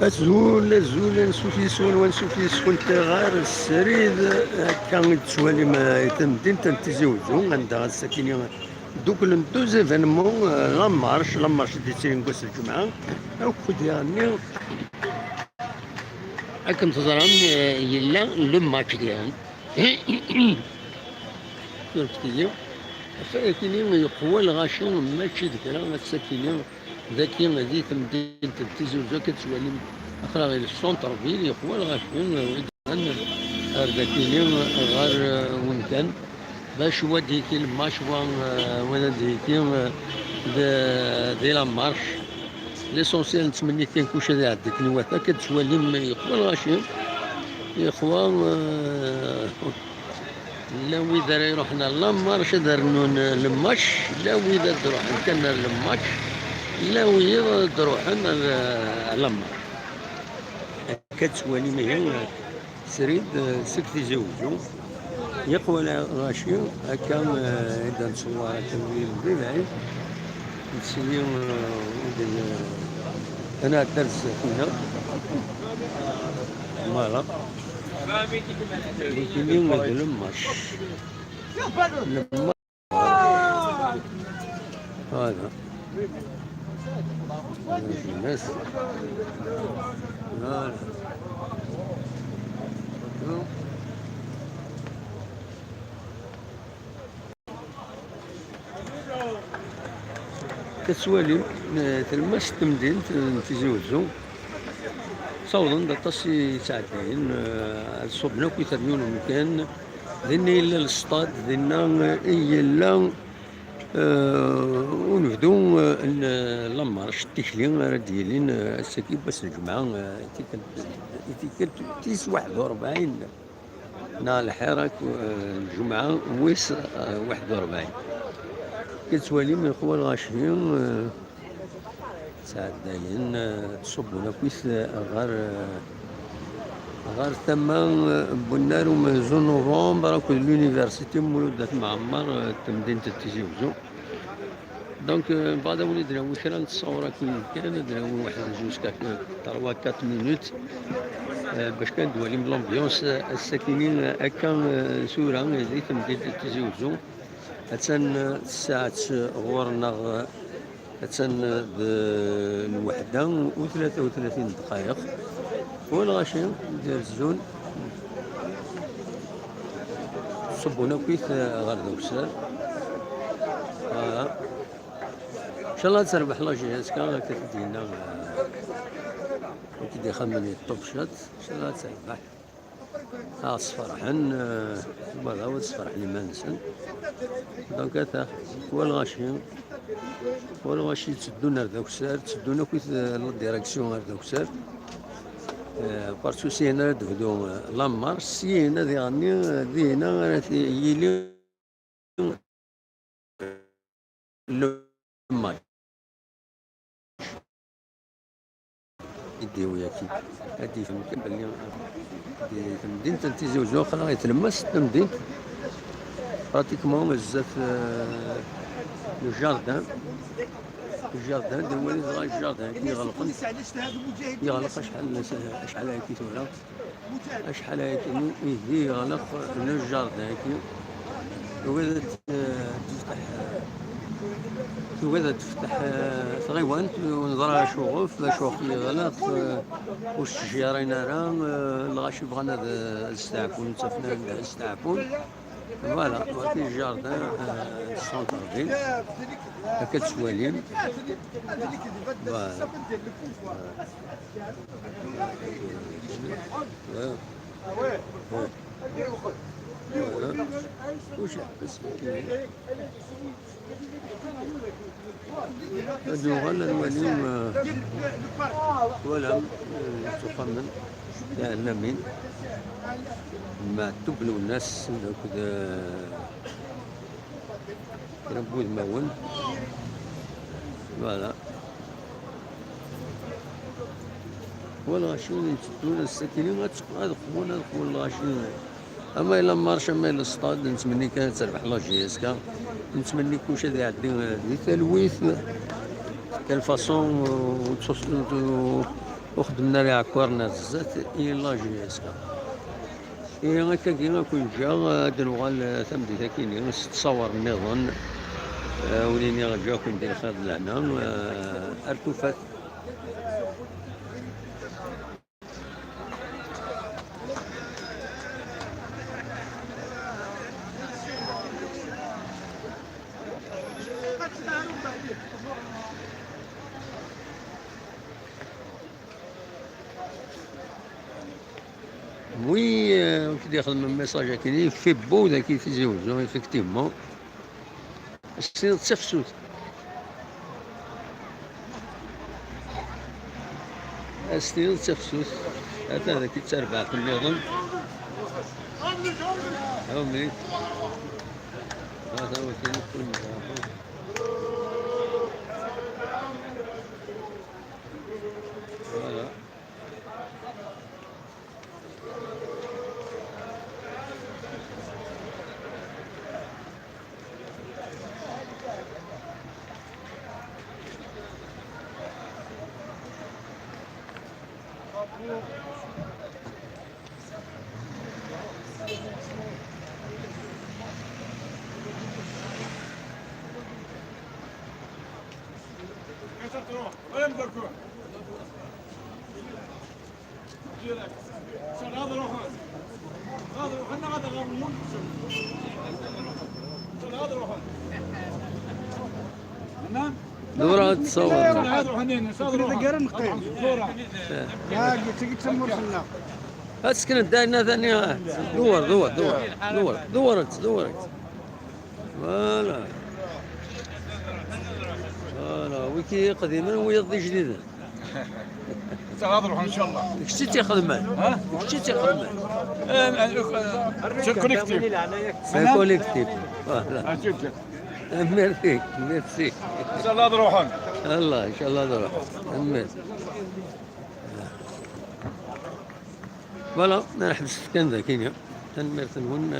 الزول نسوف يسون ونسوف يسون تغار السريد كان تسوالي ما يتمدين تنتزيوزو عندها الساكنين دوك دوز ايفينمون لا مارش دي تيرينكوس الجمعة او كود يعني راكم تظران يلا لو ماتش ديالهم فهمتي فاكنين يقوى الغاشون ماشي ذكرى الساكنين ذاكي غادي تمدين تنتزيوزو كتسوالي أخرى غير السونتر فيل يقوى الغاشون ذاكينين غير وين باش هو ديكي الماتش وانا ديكي دي لا مارش ليسونسيال نتمنى كان كلشي هذا عندك الوثا كتسوالي يقوى الغاشون يقوى لا وإذا يروحنا لا مارش دارنون الماتش لا وإذا تروح كان الماتش لا وإذا تروح لا مارش كتسوالي مهي سريد سكتي زوجو يقوى الغاشي هكا إذا نصور تنويل بالعيد نسيو أنا درس هنا فوالا كاينين هذا الماتش هذا الناس كتسوالي تلمس تمدين تزوجو صودا دطاس يتعدين الصبنا كيترنون مكان ذينا إلا السطاد ذينا إلا ونبدو لامارش التكلين ديالين السكيب بس الجمعة تيس 41 نهار الحراك الجمعة ويس 41 كتسوالي من الخوة الغاشيين ساعدين تصبونا كويس غار ثمان بنار ومهزون نوفمبر كل لونيفرسيتي مولودات معمر تمدينة تيزي وزو دونك بعد ولي دراو كرا نتصور كان دراو واحد جوج 3 4 مينوت باش كان دوالي من لامبيونس الساكنين هكا سورة اللي تمدينة تيزي وزو هاتان الساعة غورنا هاتان الوحدة و33 دقائق والغاشي ديال الزون صبونا كويت غير دوكسار ان شاء الله تربح لاجيهاز كان كتدينا كيدي خمني الطوبشات ان شاء الله تربح صفرحن فوالا وتصفرحني ما نسن دونك هذا هو الغاشي تسدونا لدوكسار تسدونا كويت لا ديريكسيون غير دوكسار بارتو سي هنا دفدو لامار سي هنا دي هنا يلي لو ماتش يديو ياكي هادي فهمت بلي تمدين تنتيزيوجو خلا يتلمس تمدين براتيكمون بزاف لو جاردان ديال وليد غا الجاردان يغلق شحال هاكي تولا شحال هاكي يغلق لو جاردان وإذا تفتح تغيوانت ونظرها شغف شوخ يغلق والشجيرين راه الغاشي بغانا نستعفون تفنا نستعفون فوالا وكاين الجاردان السونتر فيل هكا تسواليم فوالا وش بس هادو غالا الوليم ولا تخمن لأن من ما تبلو الناس كذا يربوا المون فوالا والغاشين يتسدون الساكنين غادخلونا الغاشين اما الا مارش اما الا الصطاد نتمنى كانت تربح لا جي اس كا نتمنى كلشي هذا يعدي تلويث كان فاصون وخدمنا لها عكورنا الزات إلا جي اسكا إيه هكا كيما كون جا دروغال تمديتا كيني نتصور النظام وليني رجع كون ندير خير لهنا أرتوفات. Oui, je veux dire, le message qui fait beau qui faisait aux gens, effectivement. C'est notre chef-sous. C'est notre chef-sous. Attends, هذا كي تربع في النظام. أمي. هذا هو كي نكون. Voilà. دورة تصور هاتسكن الداينا ثاني دورت فوالا ويكي قديما ويضي جديدا تغادروا ان شاء الله. كشتي تخدمان كوليكتيف كوليكتيف فوالا ميرسي ان شاء الله تروحون. الله ان شاء الله نروح فوالا نحبس في كندا كينيا تنمرتن هون